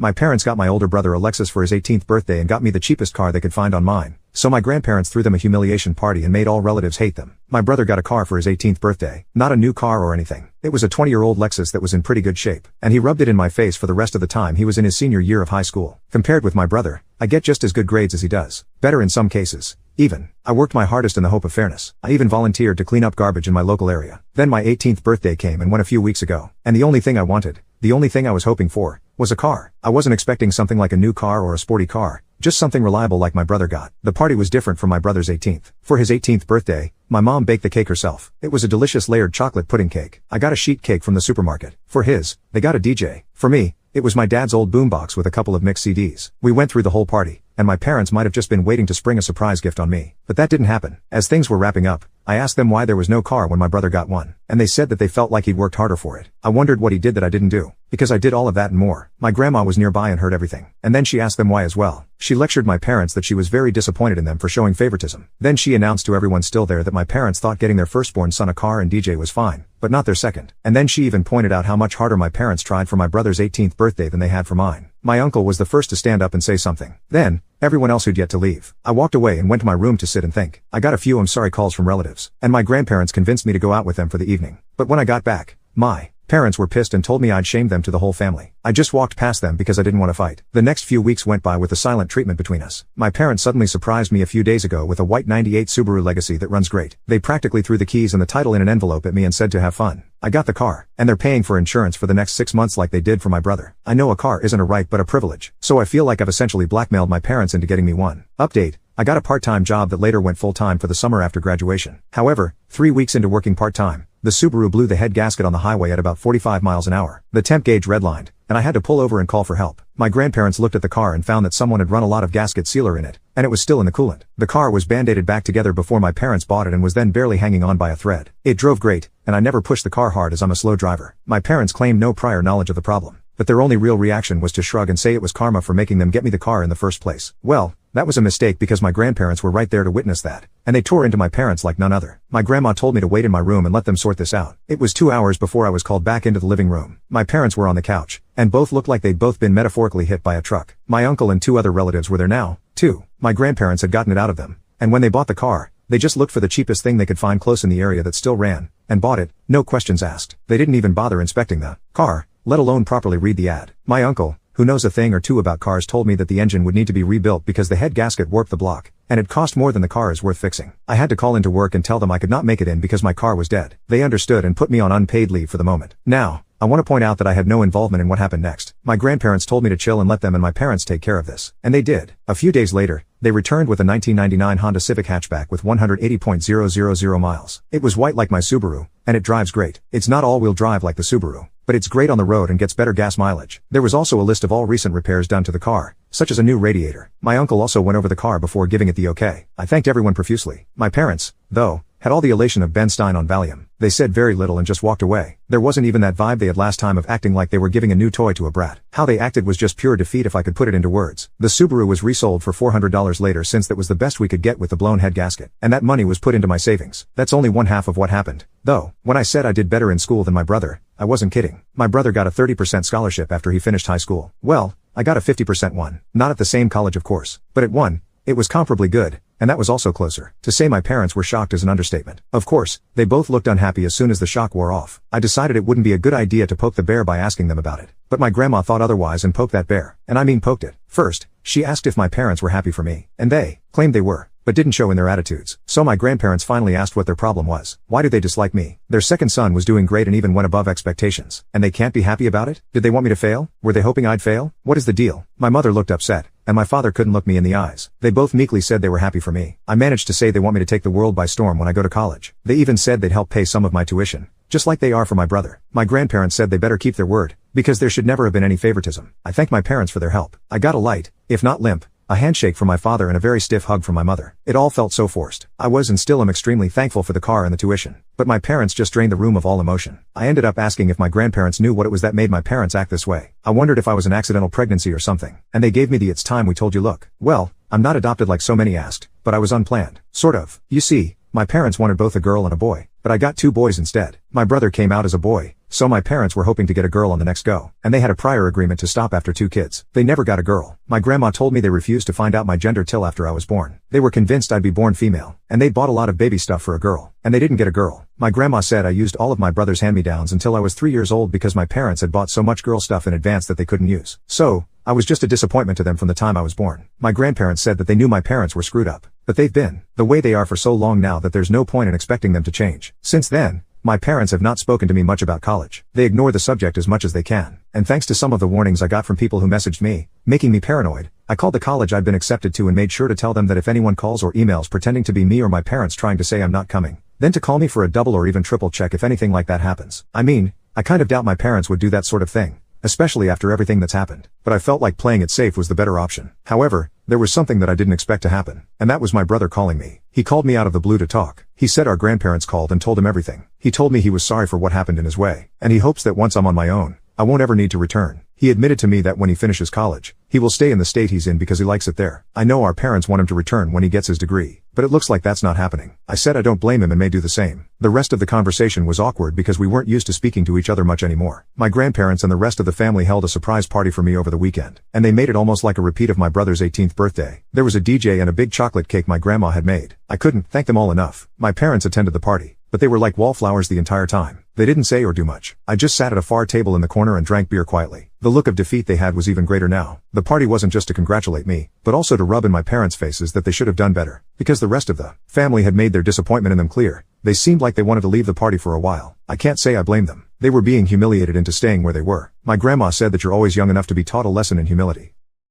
My parents got my older brother a Lexus for his 18th birthday and got me the cheapest car they could find on mine. So my grandparents threw them a humiliation party and made all relatives hate them. My brother got a car for his 18th birthday. Not a new car or anything. It was a 20-year-old Lexus that was in pretty good shape. And he rubbed it in my face for the rest of the time he was in his senior year of high school. Compared with my brother, I get just as good grades as he does. Better in some cases. Even. I worked my hardest in the hope of fairness. I even volunteered to clean up garbage in my local area. Then my 18th birthday came and went a few weeks ago. And the only thing I wanted, the only thing I was hoping for, was a car. I wasn't expecting something like a new car or a sporty car. Just something reliable like my brother got. The party was different from my brother's 18th. For his 18th birthday, my mom baked the cake herself. It was a delicious layered chocolate pudding cake. I got a sheet cake from the supermarket. For his, they got a DJ. For me, it was my dad's old boombox with a couple of mixed CDs. We went through the whole party, and my parents might have just been waiting to spring a surprise gift on me. But that didn't happen. As things were wrapping up, I asked them why there was no car when my brother got one. And they said that they felt like he'd worked harder for it. I wondered what he did that I didn't do. Because I did all of that and more. My grandma was nearby and heard everything. And then she asked them why as well. She lectured my parents that she was very disappointed in them for showing favoritism. Then she announced to everyone still there that my parents thought getting their firstborn son a car and DJ was fine, but not their second. And then she even pointed out how much harder my parents tried for my brother's 18th birthday than they had for mine. My uncle was the first to stand up and say something. Then, everyone else who'd yet to leave. I walked away and went to my room to sit and think. I got a few I'm sorry calls from relatives, and my grandparents convinced me to go out with them for the evening. But when I got back, my parents were pissed and told me I'd shamed them to the whole family. I just walked past them because I didn't want to fight. The next few weeks went by with a silent treatment between us. My parents suddenly surprised me a few days ago with a white '98 Subaru Legacy that runs great. They practically threw the keys and the title in an envelope at me and said to have fun. I got the car, and they're paying for insurance for the next 6 months like they did for my brother. I know a car isn't a right but a privilege, so I feel like I've essentially blackmailed my parents into getting me one. Update. I got a part-time job that later went full-time for the summer after graduation. However, 3 weeks into working part-time, the Subaru blew the head gasket on the highway at about 45 miles an hour. The temp gauge redlined, and I had to pull over and call for help. My grandparents looked at the car and found that someone had run a lot of gasket sealer in it, and it was still in the coolant. The car was band-aided back together before my parents bought it and was then barely hanging on by a thread. It drove great, and I never pushed the car hard as I'm a slow driver. My parents claimed no prior knowledge of the problem, but their only real reaction was to shrug and say it was karma for making them get me the car in the first place. Well, that was a mistake because my grandparents were right there to witness that, and they tore into my parents like none other. My grandma told me to wait in my room and let them sort this out. It was 2 hours before I was called back into the living room. My parents were on the couch, and both looked like they'd both been metaphorically hit by a truck. My uncle and 2 other relatives were there now, too. My grandparents had gotten it out of them, and when they bought the car, they just looked for the cheapest thing they could find close in the area that still ran, and bought it, no questions asked. They didn't even bother inspecting the car, let alone properly read the ad. My uncle, who knows a thing or two about cars, told me that the engine would need to be rebuilt because the head gasket warped the block, and it cost more than the car is worth fixing. I had to call into work and tell them I could not make it in because my car was dead. They understood and put me on unpaid leave for the moment. Now, I want to point out that I had no involvement in what happened next. My grandparents told me to chill and let them and my parents take care of this. And they did. A few days later, they returned with a 1999 Honda Civic hatchback with 180,000 miles. It was white like my Subaru, and it drives great. It's not all-wheel drive like the Subaru, but it's great on the road and gets better gas mileage. There was also a list of all recent repairs done to the car, such as a new radiator. My uncle also went over the car before giving it the okay. I thanked everyone profusely. My parents, though, had all the elation of Ben Stein on Valium. They said very little and just walked away. There wasn't even that vibe they had last time of acting like they were giving a new toy to a brat. How they acted was just pure defeat if I could put it into words. The Subaru was resold for $400 later since that was the best we could get with the blown head gasket. And that money was put into my savings. That's only one half of what happened, though. When I said I did better in school than my brother, I wasn't kidding. My brother got a 30% scholarship after he finished high school. Well, I got a 50% one. Not at the same college of course, but at one. It was comparably good, and that was also closer. To say my parents were shocked is an understatement. Of course, they both looked unhappy as soon as the shock wore off. I decided it wouldn't be a good idea to poke the bear by asking them about it. But my grandma thought otherwise and poked that bear. And I mean poked it. First, she asked if my parents were happy for me, and they claimed they were, but didn't show in their attitudes. So my grandparents finally asked what their problem was. Why do they dislike me? Their second son was doing great and even went above expectations. And they can't be happy about it? Did they want me to fail? Were they hoping I'd fail? What is the deal? My mother looked upset, and my father couldn't look me in the eyes. They both meekly said they were happy for me. I managed to say they want me to take the world by storm when I go to college. They even said they'd help pay some of my tuition, just like they are for my brother. My grandparents said they better keep their word, because there should never have been any favoritism. I thank my parents for their help. I got a light, if not limp, a handshake from my father and a very stiff hug from my mother. It all felt so forced. I was and still am extremely thankful for the car and the tuition. But my parents just drained the room of all emotion. I ended up asking if my grandparents knew what it was that made my parents act this way. I wondered if I was an accidental pregnancy or something. And they gave me the "it's time we told you" look. Well, I'm not adopted like so many asked, but I was unplanned. Sort of. You see, my parents wanted both a girl and a boy, but I got 2 boys instead. My brother came out as a boy, so my parents were hoping to get a girl on the next go, and they had a prior agreement to stop after 2 kids. They never got a girl. My grandma told me they refused to find out my gender till after I was born. They were convinced I'd be born female, and they bought a lot of baby stuff for a girl, and they didn't get a girl. My grandma said I used all of my brother's hand-me-downs until I was 3 years old because my parents had bought so much girl stuff in advance that they couldn't use. So, I was just a disappointment to them from the time I was born. My grandparents said that they knew my parents were screwed up, but they've been the way they are for so long now that there's no point in expecting them to change. Since then, my parents have not spoken to me much about college. They ignore the subject as much as they can, and thanks to some of the warnings I got from people who messaged me, making me paranoid, I called the college I'd been accepted to and made sure to tell them that if anyone calls or emails pretending to be me or my parents trying to say I'm not coming, then to call me for a double or even triple check if anything like that happens. I mean, I kind of doubt my parents would do that sort of thing, especially after everything that's happened, but I felt like playing it safe was the better option. However, there was something that I didn't expect to happen, and that was my brother calling me. He called me out of the blue to talk. He said our grandparents called and told him everything. He told me he was sorry for what happened in his way, and he hopes that once I'm on my own, I won't ever need to return. He admitted to me that when he finishes college, he will stay in the state he's in because he likes it there. I know our parents want him to return when he gets his degree, but it looks like that's not happening. I said I don't blame him and may do the same. The rest of the conversation was awkward because we weren't used to speaking to each other much anymore. My grandparents and the rest of the family held a surprise party for me over the weekend, and they made it almost like a repeat of my brother's 18th birthday. There was a DJ and a big chocolate cake my grandma had made. I couldn't thank them all enough. My parents attended the party, but they were like wallflowers the entire time. They didn't say or do much. I just sat at a far table in the corner and drank beer quietly. The look of defeat they had was even greater now. The party wasn't just to congratulate me, but also to rub in my parents' faces that they should have done better, because the rest of the family had made their disappointment in them clear. They seemed like they wanted to leave the party for a while. I can't say I blame them. They were being humiliated into staying where they were. My grandma said that you're always young enough to be taught a lesson in humility.